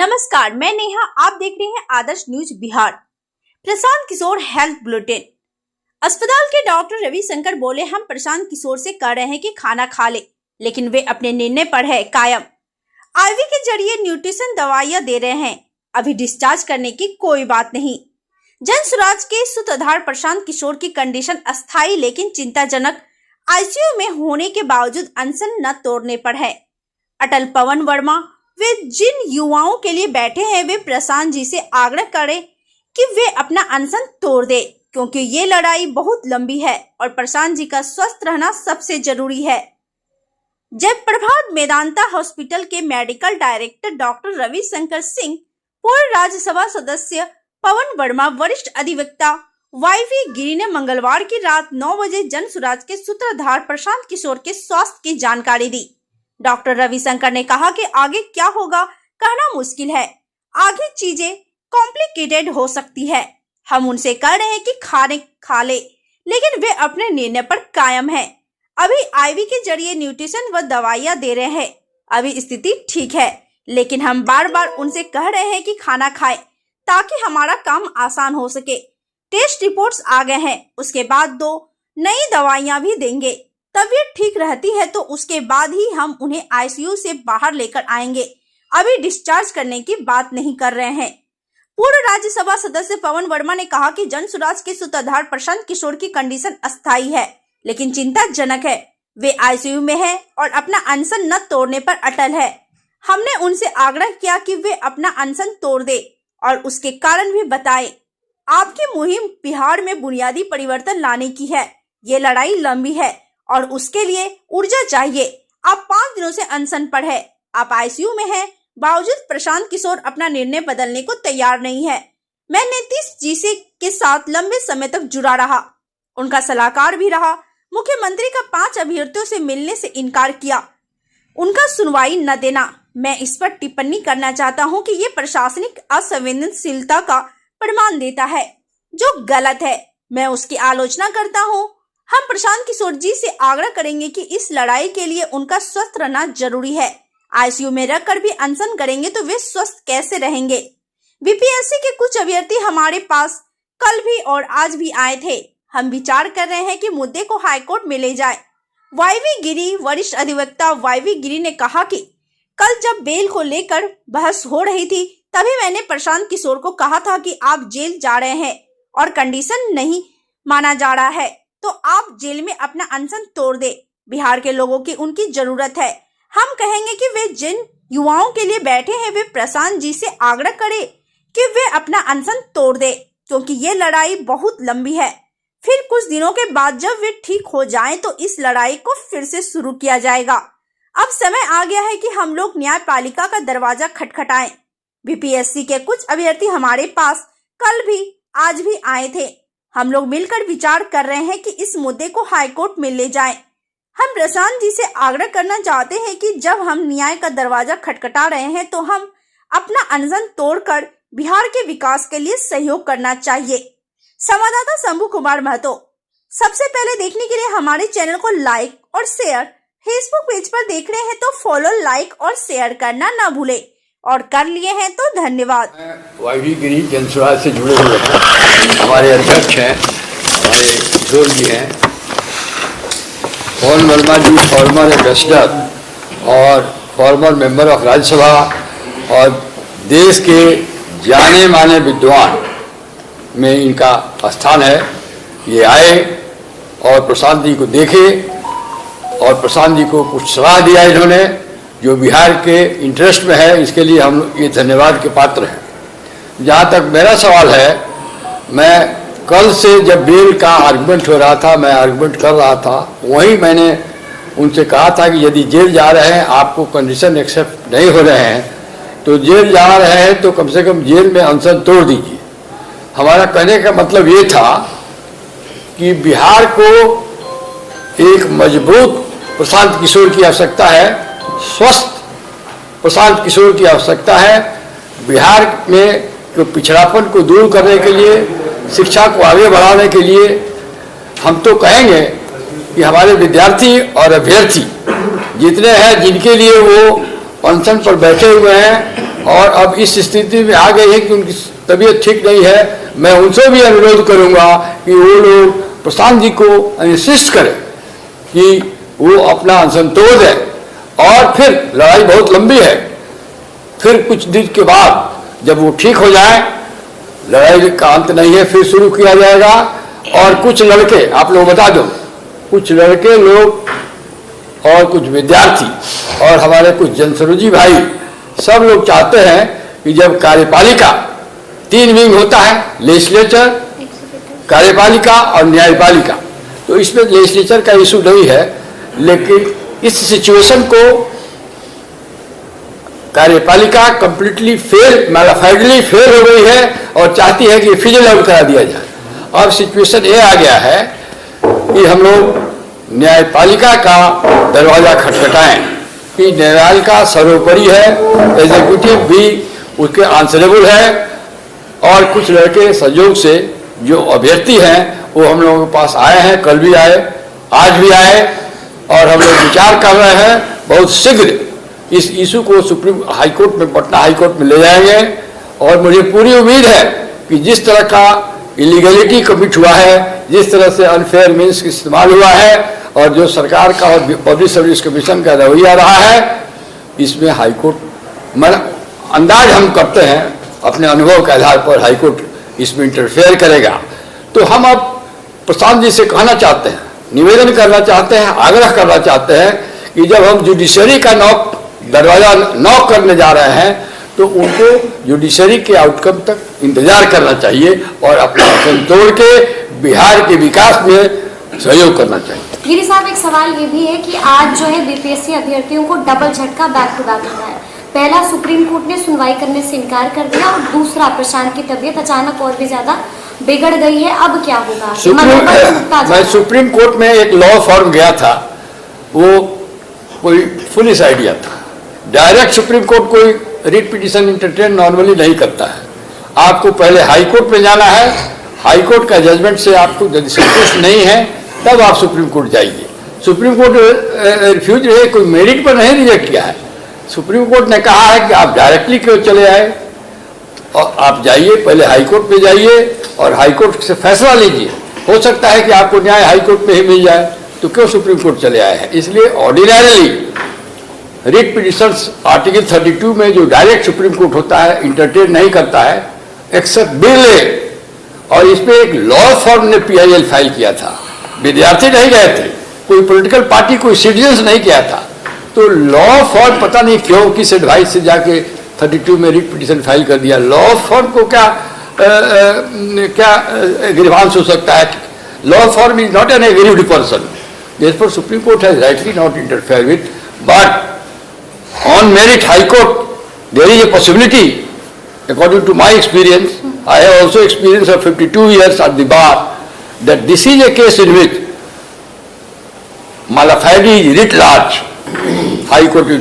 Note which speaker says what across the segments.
Speaker 1: नमस्कार, मैं नेहा। आप देख रहे हैं आदर्श news Bihar. Prashant Kishor health bulletin. अस्पताल के डॉक्टर रविशंकर बोले, हम प्रशांत किशोर से कह रहे हैं कि खाना खा ले, लेकिन वे अपने निर्णय पर है कायम। आईवी के जरिए न्यूट्रिशन दवाइयां दे रहे हैं, अभी डिस्चार्ज करने की कोई बात नहीं। जन स्वराज के सूत्रधार प्रशांत किशोर की कंडीशन अस्थायी लेकिन चिंताजनक, आईसीयू में होने के बावजूद अनशन न तोड़ने पर है। अटल पवन वर्मा, वे जिन युवाओं के लिए बैठे हैं, वे प्रशांत जी से आग्रह करें कि वे अपना अनशन तोड़ दे, क्योंकि ये लड़ाई बहुत लंबी है और प्रशांत जी का स्वस्थ रहना सबसे जरूरी है। जयप्रभात मेदांता हॉस्पिटल के medical director doctor Ravishankar Singh, पूर्व राज्यसभा सदस्य पवन वर्मा, वरिष्ठ अधिवक्ता वाईवी गिरी ने मंगलवार की रात 9 बजे जन स्वराज के सूत्रधार प्रशांत किशोर के स्वास्थ्य की जानकारी दी। डॉक्टर रविशंकर ने कहा कि आगे क्या होगा कहना मुश्किल है, आगे चीजें कॉम्प्लिकेटेड हो सकती है। हम उनसे कह रहे हैं कि खाने खा ले, लेकिन वे अपने निर्णय पर कायम हैं। अभी आईवी के जरिए न्यूट्रिशन व दवाइयां दे रहे हैं, अभी स्थिति ठीक है, लेकिन हम बार बार उनसे कह रहे हैं कि खाना खाए ताकि हमारा काम आसान हो सके। टेस्ट रिपोर्ट्स आ गए हैं, उसके बाद 2 नई दवाइयां भी देंगे। तबीयत ठीक रहती है तो उसके बाद ही हम उन्हें आईसीयू से बाहर लेकर आएंगे, अभी डिस्चार्ज करने की बात नहीं कर रहे हैं। पूर्व राज्यसभा सदस्य पवन वर्मा ने कहा कि जन स्वराज के सूत्रधार प्रशांत किशोर की कंडीशन अस्थायी है लेकिन चिंताजनक है। वे आईसीयू में है और अपना अनशन न तोड़ने पर अटल है। हमने उनसे आग्रह किया कि वे अपना अनशन तोड़ दे और उसके कारण भी बताए। आपकी मुहिम बिहार में बुनियादी परिवर्तन लाने की है। ये लड़ाई लंबी है और उसके लिए ऊर्जा चाहिए। आप 5 दिनों से अनशन पर है, आप आईसीयू में हैं, बावजूद प्रशांत किशोर अपना निर्णय बदलने को तैयार नहीं है। मैं नीतीश जी से के साथ लंबे समय तक जुड़ा रहा, उनका सलाहकार भी रहा। मुख्यमंत्री का 5 अभ्यर्थियों से मिलने से इनकार किया, उनका सुनवाई न देना। मैं इस पर टिप्पणी करना चाहता हूं कि ये प्रशासनिक असंवेदनशीलता का प्रमाण देता है, जो गलत है। मैं उसकी आलोचना करता हूं। हम प्रशांत किशोर जी से आग्रह करेंगे कि इस लड़ाई के लिए उनका स्वस्थ रहना जरूरी है। आईसीयू में रखकर भी अनशन करेंगे तो वे स्वस्थ कैसे रहेंगे। बीपीएससी के कुछ अभ्यर्थी हमारे पास कल भी और आज भी आए थे। हम विचार कर रहे हैं कि मुद्दे को हाईकोर्ट में ले जाए। वाईवी गिरी, वरिष्ठ अधिवक्ता वाईवी गिरी ने कहा कि कल जब बेल को लेकर बहस हो रही थी, तभी मैंने प्रशांत किशोर को कहा था कि आप जेल जा रहे हैं और कंडीशन नहीं माना जा रहा है तो आप जेल में अपना अनशन तोड़ दे। बिहार के लोगों की उनकी जरूरत है। हम कहेंगे कि वे जिन युवाओं के लिए बैठे हैं, वे प्रशांत जी से आग्रह करें कि वे अपना अनशन तोड़ दे, क्योंकि ये लड़ाई बहुत लंबी है। फिर कुछ दिनों के बाद जब वे ठीक हो जाएं, तो इस लड़ाई को फिर से शुरू किया जाएगा। अब समय आ गया है कि हम लोग न्यायपालिका का दरवाजा खटखटाएं। बीपीएससी के कुछ अभ्यर्थी हमारे पास कल भी आज भी आए थे। हम लोग मिलकर विचार कर रहे हैं कि इस मुद्दे को हाईकोर्ट में ले जाएं। हम प्रशांत जी से आग्रह करना चाहते हैं कि जब हम न्याय का दरवाजा खटखटा रहे हैं तो हम अपना अनशन तोड़कर बिहार के विकास के लिए सहयोग करना चाहिए। संवाददाता शंभू कुमार महतो। सबसे पहले देखने के लिए हमारे चैनल को लाइक और शेयर, फेसबुक पेज पर देख रहे हैं तो फॉलो, लाइक और शेयर करना ना भूले, और कर लिए हैं तो धन्यवाद।
Speaker 2: वाईवी गिरी जन स्वराज से जुड़े हुए हैं, हमारे अध्यक्ष हैं, हमारे किशोर जी हैं, पवन वर्मा जी फॉर्मर एम्बेसडर और फॉर्मर मेंबर ऑफ राज्यसभा और देश के जाने माने विद्वान में इनका स्थान है। ये आए और प्रशांत जी को देखे और प्रशांत जी को कुछ सलाह दिया इन्होंने, जो बिहार के इंटरेस्ट में है। इसके लिए हम ये धन्यवाद के पात्र हैं। जहाँ तक मेरा सवाल है, मैं कल से जब बेल का आर्गुमेंट हो रहा था, मैं आर्गुमेंट कर रहा था, वहीं मैंने उनसे कहा था कि यदि जेल जा रहे हैं, आपको कंडीशन एक्सेप्ट नहीं हो रहे हैं, तो जेल जा रहे हैं तो कम से कम जेल में अनशन तोड़ दीजिए। हमारा कहने का मतलब ये था कि बिहार को एक मजबूत प्रशांत किशोर की आवश्यकता है, स्वस्थ प्रशांत किशोर की आवश्यकता है। बिहार में जो पिछड़ापन को दूर करने के लिए, शिक्षा को आगे बढ़ाने के लिए हम तो कहेंगे कि हमारे विद्यार्थी और अभ्यर्थी जितने हैं, जिनके लिए वो अनशन पर बैठे हुए हैं, और अब इस स्थिति में आ गई है कि उनकी तबीयत ठीक नहीं है। मैं उनसे भी अनुरोध करूंगा कि वो लोग प्रशांत जी को इंसिस्ट करें कि वो अपना अनशन तोड़ दें और फिर लड़ाई बहुत लंबी है, फिर कुछ दिन के बाद जब वो ठीक हो जाए, लड़ाई का अंत नहीं है, फिर शुरू किया जाएगा। और कुछ लड़के, आप लोग बता दो, कुछ लड़के लोग और कुछ विद्यार्थी और हमारे कुछ जनसरोजी भाई सब लोग चाहते हैं कि जब कार्यपालिका 3 विंग होता है, लेजिस्लेचर, कार्यपालिका और न्यायपालिका, तो इसमें लेजिस्लेचर का इशू नहीं है, लेकिन इस सिचुएशन को कार्यपालिका कंप्लीटली फेल, मैलाफाइडली फेल हो गई है और चाहती है कि फिजल आउट करा दिया जाए। अब सिचुएशन ये आ गया है कि हम लोग न्यायपालिका का दरवाजा खटखटाएं कि न्यायपालिका सर्वोपरि है, एग्जीक्यूटिव भी उसके आंसरेबल है। और कुछ लड़के संयोग से जो अभ्यर्थी हैं वो हम लोगों के पास आए हैं, कल भी आए, आज भी आए, और हम लोग विचार कर रहे हैं बहुत शीघ्र इस इशू को सुप्रीम हाईकोर्ट में, पटना हाईकोर्ट में ले जाएंगे। और मुझे पूरी उम्मीद है कि जिस तरह का इलीगलिटी कमिट हुआ है, जिस तरह से अनफेयर मीन्स इस्तेमाल हुआ है और जो सरकार का और पब्लिक सर्विस कमीशन का रवैया रहा है, इसमें हाईकोर्ट अंदाज हम करते हैं अपने अनुभव के आधार पर हाईकोर्ट इसमें इंटरफेयर करेगा। तो हम अब प्रशांत जी से कहना चाहते हैं, निवेदन करना चाहते हैं, आग्रह करना चाहते हैं कि जब हम जुडिशरी का दरवाजा नॉक करने जा रहे हैं तो उनको जुडिशरी के आउटकम तक इंतजार करना चाहिए और अपना वचन तोड़ के बिहार के विकास में सहयोग करना चाहिए।
Speaker 3: गिरी साहब, एक सवाल ये भी है कि आज जो है बीपीएससी अभ्यर्थियों को डबल झटका बैक टू बैक हुआ है। पहला, सुप्रीम कोर्ट ने सुनवाई करने से इनकार कर दिया, और दूसरा, प्रशांत की तबीयत अचानक और भी ज्यादा बिगड़ गई है। अब क्या होगा?
Speaker 2: मैं सुप्रीम कोर्ट में एक लॉ फॉर्म गया था, वो कोई फुलिश आइडिया था। डायरेक्ट सुप्रीम कोर्ट कोई रिट पिटीशन इंटरटेन नॉर्मली नहीं करता है। आपको पहले हाई कोर्ट में जाना है, हाई कोर्ट का जजमेंट से आपको यदि संतुष्ट नहीं है तब आप सुप्रीम कोर्ट जाइए। सुप्रीम कोर्ट रिफ्यूज है, कोई मेरिट पर नहीं रिजेक्ट किया है। सुप्रीम कोर्ट ने कहा है कि आप डायरेक्टली क्यों चले आए, और आप जाइए, पहले हाई कोर्ट में जाइए और हाई कोर्ट से फैसला लीजिए। हो सकता है कि आपको न्याय हाई कोर्ट में ही मिल जाए, तो क्यों सुप्रीम कोर्ट चले आए हैं। इसलिए ऑर्डिनरली रिट पिटिशंस आर्टिकल 32 में जो डायरेक्ट सुप्रीम कोर्ट होता है इंटरटेन नहीं करता है, एक्सेप्ट बिरले। और इस पे एक लॉ फॉर्म ने PIL फाइल किया था, विद्यार्थी नहीं गए थे, कोई पॉलिटिकल पार्टी, कोई सिटीजन्स नहीं किया था। तो लॉ फॉर्म पता नहीं क्यों किस एडवाइस से जाके 32 में रिट पिटिशन फाइल कर दिया। लॉ फॉर्म को क्या ग्रीवांस हो सकता है? Law form is not an aggrieved person, therefore Supreme Court has rightly not interfered with, but on merit High Court there is a possibility, according to my experience, I have also experience of 52 years at the bar, that this is a case in which malafide is writ large, High Court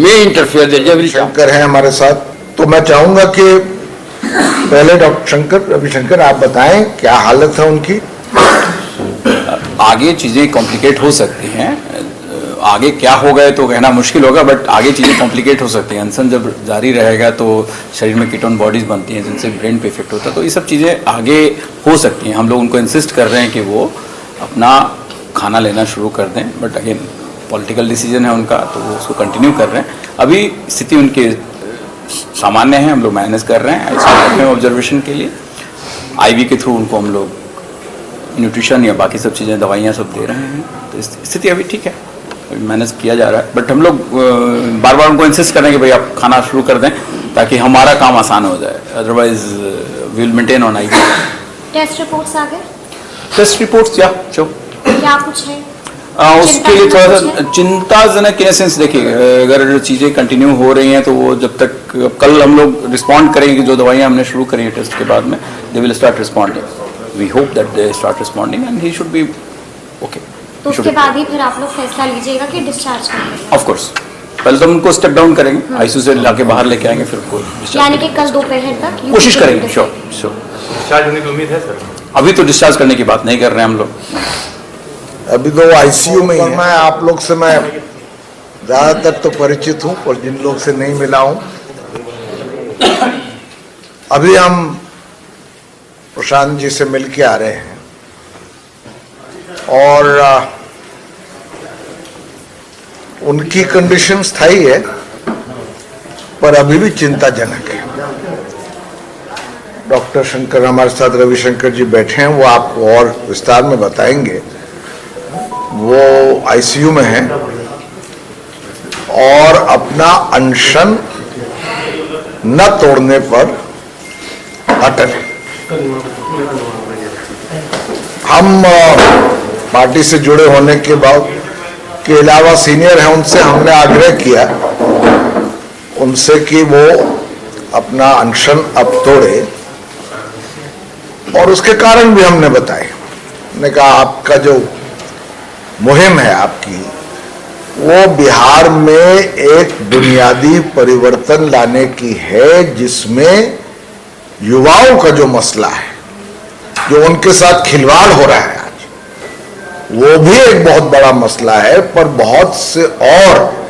Speaker 2: may interfere, there is every chance.
Speaker 4: Shankar हैं हमारे साथ, तो मैं चाहूंगा कि पहले doctor Ravishankar आप बताएं क्या हालत है उनकी।
Speaker 5: आगे चीज़ें कॉम्प्लिकेट हो सकती हैं, आगे क्या हो गए तो कहना मुश्किल होगा, बट आगे चीज़ें कॉम्प्लिकेट हो सकती हैं। अनशन जब जारी रहेगा तो शरीर में कीटोन बॉडीज बनती हैं जिनसे ब्रेन पे इफेक्ट होता है, तो ये सब चीज़ें आगे हो सकती हैं। हम लोग उनको इंसिस्ट कर रहे हैं कि वो अपना खाना लेना शुरू कर दें, बट अगेन पॉलिटिकल डिसीजन है उनका, तो वो उसको कंटिन्यू कर रहे हैं। अभी स्थिति उनकी सामान्य है, हम लोग मैनेज कर रहे हैं इसमें ऑब्जर्वेशन के लिए। IV के थ्रू उनको हम लोग न्यूट्रिशन या बाकी सब चीज़ें, दवाइयाँ सब दे रहे हैं, तो स्थिति अभी ठीक है, अभी मैनेज किया जा रहा है। बट हम लोग बार बार उनको इंसिस्ट करें कि भाई आप खाना शुरू कर दें ताकि हमारा काम आसान हो जाए, otherwise will maintain on IV।
Speaker 3: Test reports आ गए?
Speaker 5: टेस्ट रिपोर्ट्स क्या
Speaker 3: कुछ है
Speaker 5: उसके लिए थोड़ा सा चिंताजनक इन सेंस, देखिए अगर चीज़ें कंटिन्यू हो रही हैं तो वो जब तक, कल हम लोग रिस्पॉन्ड करेंगे कि जो दवाइयाँ हमने शुरू करी हैं टेस्ट के बाद में, they will start responding. We hope that they start responding and he should be okay.
Speaker 3: तो उसके बाद ही फिर आप लोग फैसला लीजिएगा कि डिस्चार्ज करेंगे?
Speaker 5: Of course. पहले तो उनको स्टेप डाउन करेंगे, ICU से लाके बाहर लेके आएंगे, फिर उनको
Speaker 3: यानी कि कल दोपहर तक
Speaker 5: कोशिश करेंगे। श्योर
Speaker 6: डिस्चार्ज होने की उम्मीद है सर?
Speaker 5: अभी तो डिस्चार्ज करने की बात नहीं कर रहे हैं हम लोग,
Speaker 4: अभी तो ICU में ही है। मैं आप लोग से मैं ज्यादातर तो परिचित हूँ, और जिन लोग से नहीं मिला हूँ अभी हम प्रशांत जी से मिल के आ रहे हैं और उनकी कंडीशन स्थायी है पर अभी भी चिंताजनक है। डॉक्टर शंकर हमारे साथ, रविशंकर जी बैठे हैं, वो आपको और विस्तार में बताएंगे। वो आईसीयू में हैं और अपना अनशन न तोड़ने पर अटल है। हम पार्टी से जुड़े होने के बाद के अलावा सीनियर हैं, उनसे हमने आग्रह किया उनसे कि वो अपना अनशन अब तोड़े और उसके कारण भी हमने बताए। हमने कहा आपका जो मुहिम है आपकी, वो बिहार में एक बुनियादी परिवर्तन लाने की है, जिसमें युवाओं का जो मसला है, जो उनके साथ खिलवाड़ हो रहा है आज, वो भी एक बहुत बड़ा मसला है। पर बहुत से और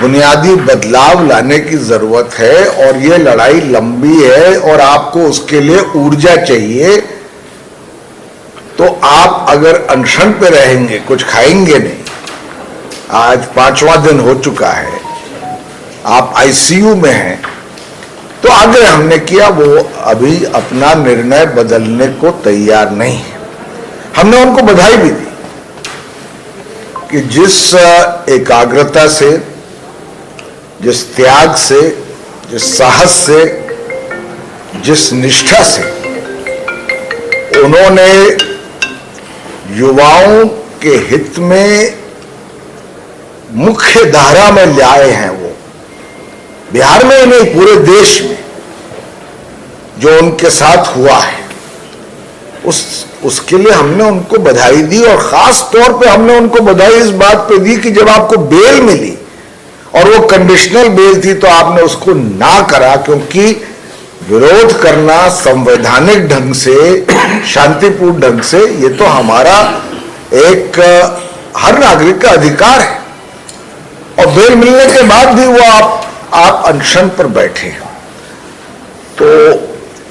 Speaker 4: बुनियादी बदलाव लाने की जरूरत है और ये लड़ाई लंबी है और आपको उसके लिए ऊर्जा चाहिए। तो आप अगर अनशन पे रहेंगे, कुछ खाएंगे नहीं, आज 5वां दिन हो चुका है, आप आईसीयू में हैं, तो आग्रह हमने किया वो अभी अपना निर्णय बदलने को तैयार नहीं है। हमने उनको बधाई भी दी कि जिस एकाग्रता से, जिस त्याग से, जिस साहस से, जिस निष्ठा से उन्होंने युवाओं के हित में मुख्य धारा में लाए हैं, वो बिहार में ही नहीं पूरे देश में जो उनके साथ हुआ है, उसके लिए हमने उनको बधाई दी। और खास तौर पे हमने उनको बधाई इस बात पे दी कि जब आपको बेल मिली और वो कंडीशनल बेल थी, तो आपने उसको ना करा, क्योंकि विरोध करना संवैधानिक ढंग से, शांतिपूर्ण ढंग से, ये तो हमारा एक हर नागरिक का अधिकार है। और बेल मिलने के बाद भी वो आप अनशन पर बैठे। तो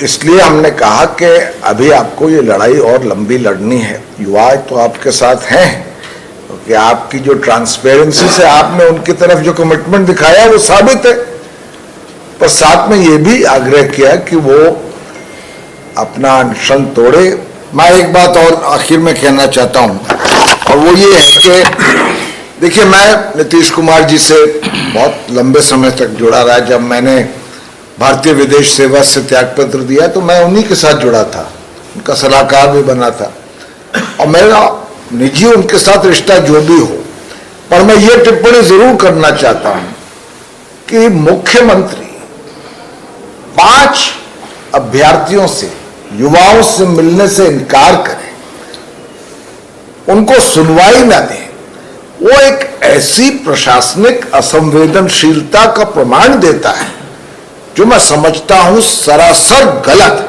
Speaker 4: इसलिए हमने कहा कि अभी आपको ये लड़ाई और लंबी लड़नी है। युवा तो आपके साथ हैं, क्योंकि आपकी जो ट्रांसपेरेंसी से आपने उनकी तरफ जो कमिटमेंट दिखाया वो साबित है। पर साथ में ये भी आग्रह किया कि वो अपना अनशन तोड़े। मैं एक बात और आखिर में कहना चाहता हूं, और वो ये है कि देखिए, मैं नीतीश कुमार जी से बहुत लंबे समय तक जुड़ा रहा। जब मैंने भारतीय विदेश सेवा से त्यागपत्र दिया तो मैं उन्हीं के साथ जुड़ा था, उनका सलाहकार भी बना था, और मेरा निजी उनके साथ रिश्ता जो भी हो। पर मैं ये टिप्पणी जरूर करना चाहता हूं कि मुख्यमंत्री 5 अभ्यर्थियों से, युवाओं से मिलने से इनकार करें, उनको सुनवाई ना दें, वो एक ऐसी प्रशासनिक असंवेदनशीलता का प्रमाण देता है जो मैं समझता हूं सरासर गलत है।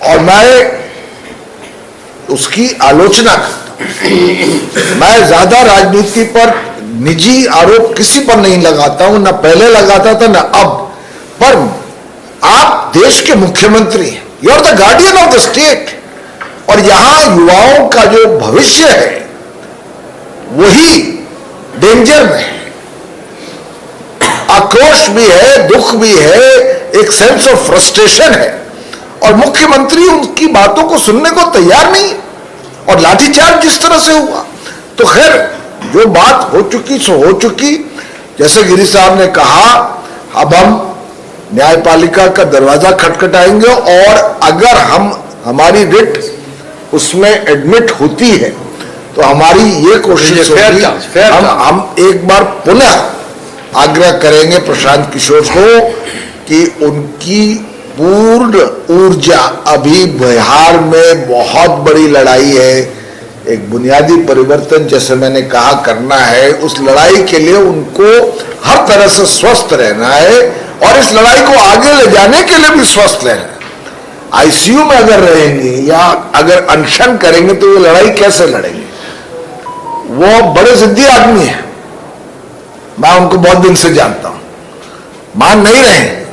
Speaker 4: और मैं उसकी आलोचना करता हूं। मैं ज्यादा राजनीति पर निजी आरोप किसी पर नहीं लगाता हूं, ना पहले लगाता था ना अब। पर आप देश के मुख्यमंत्री हैं, you are the guardian of the state, और यहां युवाओं का जो भविष्य है वही डेंजर में है। आक्रोश भी है, दुख भी है, एक सेंस ऑफ फ्रस्ट्रेशन है, और मुख्यमंत्री उनकी बातों को सुनने को तैयार नहीं। और लाठीचार्ज जिस तरह से हुआ, तो खैर जो बात हो चुकी सो हो चुकी। जैसे गिरी साहब ने कहा, अब हम न्यायपालिका का दरवाजा खटखटाएंगे, और अगर हमारी रिट उसमें एडमिट होती है तो हमारी ये कोशिश होगी, हम एक बार पुनः आग्रह करेंगे प्रशांत किशोर को कि उनकी पूर्ण ऊर्जा, अभी बिहार में बहुत बड़ी लड़ाई है, एक बुनियादी परिवर्तन जैसे मैंने कहा करना है। उस लड़ाई के लिए उनको हर तरह से स्वस्थ रहना है, और इस लड़ाई को आगे ले जाने के लिए भी स्वस्थ रहना है। आईसीयू में अगर रहेंगे या अगर अनशन करेंगे तो ये लड़ाई कैसे लड़ेंगे? वो बड़े जिद्दी आदमी है, मैं उनको बहुत दिन से जानता हूं, मान नहीं रहे हैं,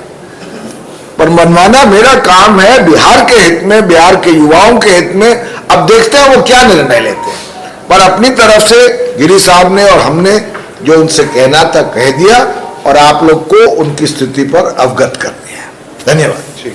Speaker 4: पर मनवाना मेरा काम है बिहार के हित में, बिहार के युवाओं के हित में। अब देखते हैं वो क्या निर्णय लेते हैं, पर अपनी तरफ से गिरी साहब ने और हमने जो उनसे कहना था कह दिया और आप लोग को उनकी स्थिति पर अवगत कर दिया। धन्यवाद।